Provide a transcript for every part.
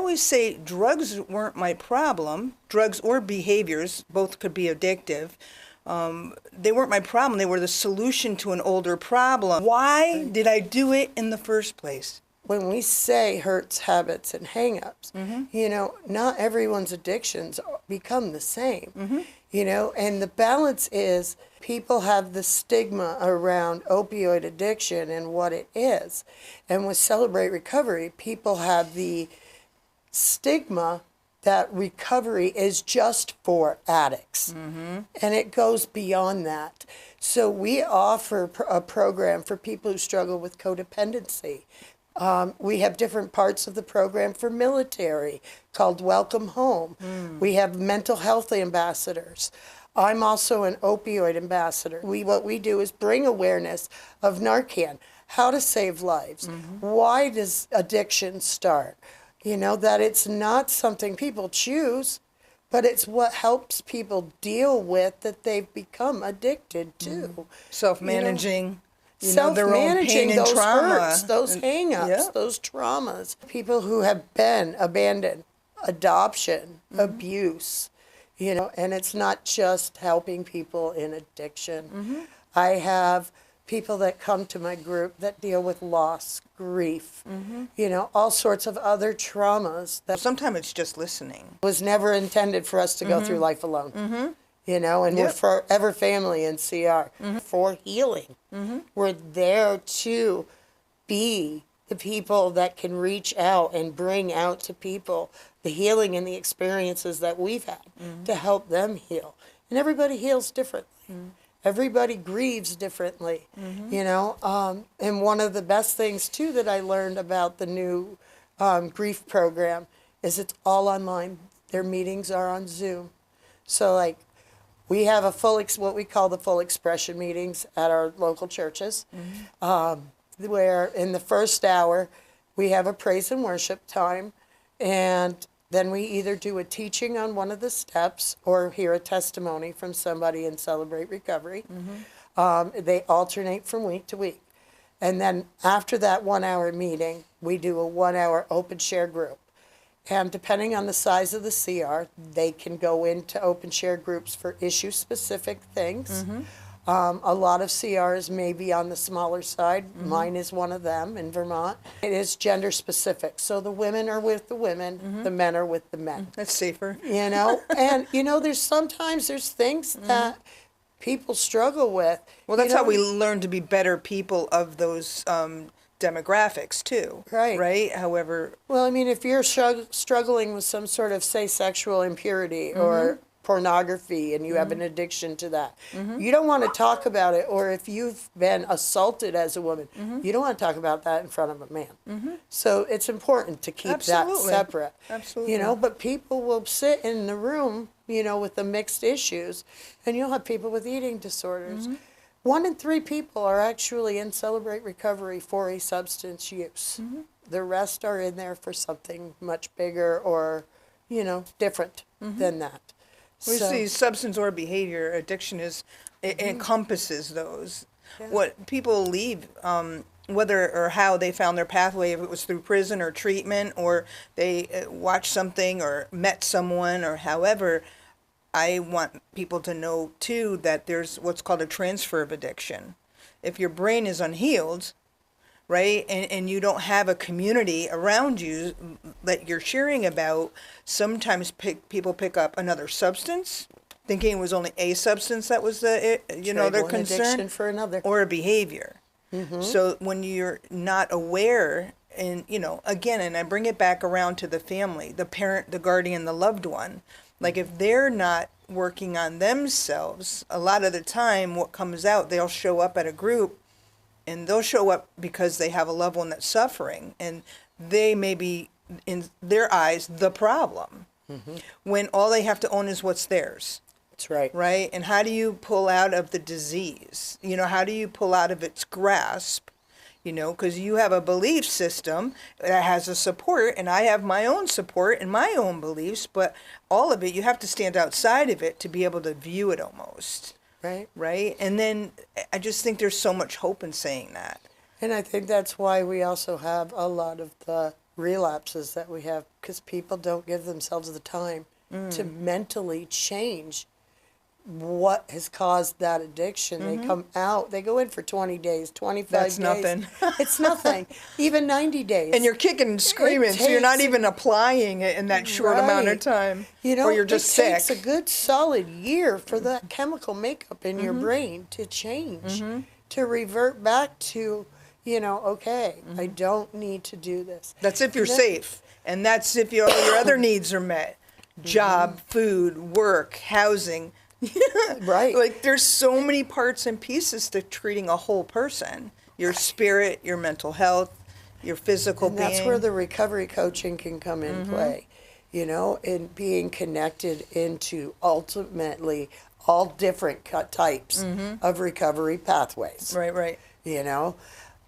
always say drugs weren't my problem. Drugs or behaviors, both could be addictive. They weren't my problem. They were the solution to an older problem. Why did I do it in the first place? When we say hurts, habits, and hang-ups, not everyone's addictions become the same, and the balance is people have the stigma around opioid addiction and what it is. And with Celebrate Recovery, people have the stigma that recovery is just for addicts. And it goes beyond that. So we offer a program for people who struggle with codependency. We have different parts of the program for military called Welcome Home. We have mental health ambassadors. I'm also an opioid ambassador. What we do is bring awareness of Narcan, how to save lives. Why does addiction start? That it's not something people choose, but it's what helps people deal with that they've become addicted to. Self-managing. Self-managing those hurts, those hang-ups, those traumas. People who have been abandoned, adoption, abuse, and it's not just helping people in addiction. I have people that come to my group that deal with loss, grief, all sorts of other traumas. That Sometimes it's just listening. was never intended for us to go through life alone. And we're forever family in CR for healing. We're there to be the people that can reach out and bring out to people the healing and the experiences that we've had to help them heal. And everybody heals differently. Everybody grieves differently, and one of the best things, too, that I learned about the new grief program is it's all online. Their meetings are on Zoom. So, we have what we call the full expression meetings at our local churches, where in the first hour we have a praise and worship time, and then we either do a teaching on one of the steps or hear a testimony from somebody and Celebrate Recovery. They alternate from week to week. And then after that 1 hour meeting, we do a 1 hour open share group. And depending on the size of the CR, they can go into open share groups for issue-specific things. A lot of CRs may be on the smaller side. Mine is one of them in Vermont. It is gender-specific. So the women are with the women, the men are with the men. That's safer. And, there's things that people struggle with. Well, that's how we learn to be better people of those demographics too. Right? However... Well, if you're struggling with some sort of, say, sexual impurity or pornography and you have an addiction to that, you don't want to talk about it. Or if you've been assaulted as a woman, you don't want to talk about that in front of a man. So it's important to keep that separate. Absolutely. But people will sit in the room, with the mixed issues, and you'll have people with eating disorders. 1 in 3 people are actually in Celebrate Recovery for a substance use. The rest are in there for something much bigger or, different than that. We see substance or behavior addiction it encompasses those. What people leave, whether or how they found their pathway, if it was through prison or treatment or they watched something or met someone or however, I want people to know, too, that there's what's called a transfer of addiction. If your brain is unhealed, right, and you don't have a community around you that you're sharing about, sometimes people pick up another substance, thinking it was only a substance that was their concern, addiction for another, or a behavior. So when you're not aware, and, again, and I bring it back around to the family, the parent, the guardian, the loved one, if they're not working on themselves, a lot of the time what comes out, they'll show up at a group and they'll show up because they have a loved one that's suffering and they may be, in their eyes, the problem. When all they have to own is what's theirs. That's right. Right? And how do you pull out of the disease? How do you pull out of its grasp? Because you have a belief system that has a support, and I have my own support and my own beliefs, but all of it, you have to stand outside of it to be able to view it almost. Right? And then I just think there's so much hope in saying that. And I think that's why we also have a lot of the relapses that we have because people don't give themselves the time to mentally change what has caused that addiction. They come out, they go in for 20 days, 25 That's days. nothing. It's nothing. Even 90 days. And you're kicking and screaming, so you're not takes- even applying it in that short amount of Right. time. You know, or you're just it sick. takes a good solid year for that chemical makeup in your brain to change, to revert back to, okay, I don't need to do this. That's if you're And then- safe. And that's if your other needs are met. Job, food, work, housing. Right. Like there's so many parts and pieces to treating a whole person. Your spirit, your mental health, your physical And being. that's where the recovery coaching can come in play, and being connected into ultimately all different types of recovery pathways. Right.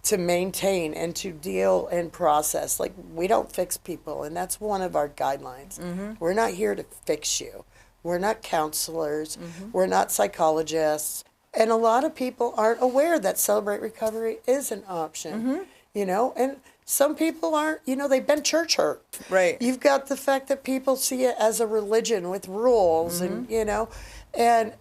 To maintain and to deal and process. Like, we don't fix people, and that's one of our guidelines. We're not here to fix you. We're not counselors. We're not psychologists. And a lot of people aren't aware that Celebrate Recovery is an option, and some people aren't, they've been church hurt. Right. You've got the fact that people see it as a religion with rules and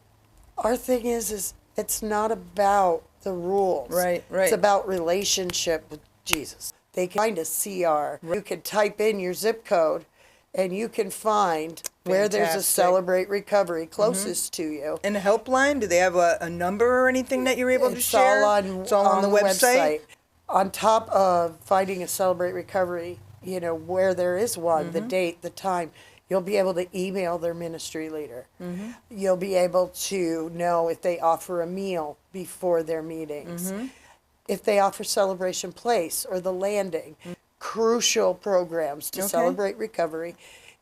our thing is it's not about the rules. Right. It's about relationship with Jesus. They can find a CR. You can type in your zip code and you can find where there's a Fantastic. Celebrate Recovery closest to you. And a helpline, do they have a number or anything that you're able to It's share? it's all on the website? On top of finding a Celebrate Recovery, where there is one, the date, the time, you'll be able to email their ministry leader. You'll be able to know if they offer a meal before their meetings, if they offer Celebration Place or the Landing. Crucial programs to celebrate recovery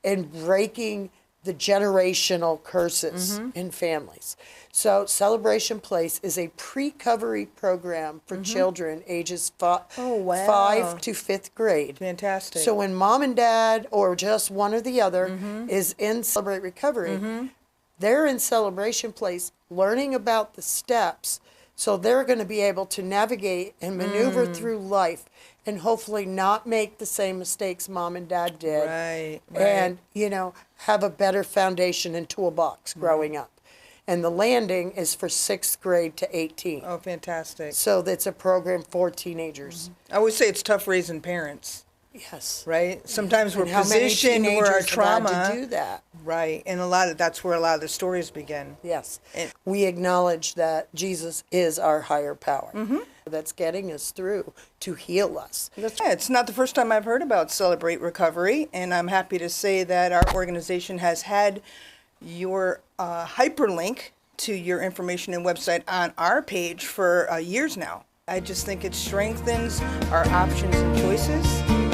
and breaking the generational curses in families. So Celebration Place is a pre-recovery program for children ages 5 to 5th grade. Fantastic. So when mom and dad or just one or the other is in Celebrate Recovery, they're in Celebration Place learning about the steps. So they're going to be able to navigate and maneuver through life and hopefully not make the same mistakes mom and dad did. Right. And, have a better foundation and toolbox growing up. And the Landing is for 6th grade to 18. Oh, fantastic. So that's a program for teenagers. I always say it's tough raising parents, Yes. right? Sometimes we're And how many positioned where our teenagers have had trauma. to do that. Right. And that's where a lot of the stories begin. Yes. And- We acknowledge that Jesus is our higher power that's getting us through to heal us. It's not the first time I've heard about Celebrate Recovery, and I'm happy to say that our organization has had your hyperlink to your information and website on our page for years now. I just think it strengthens our options and choices.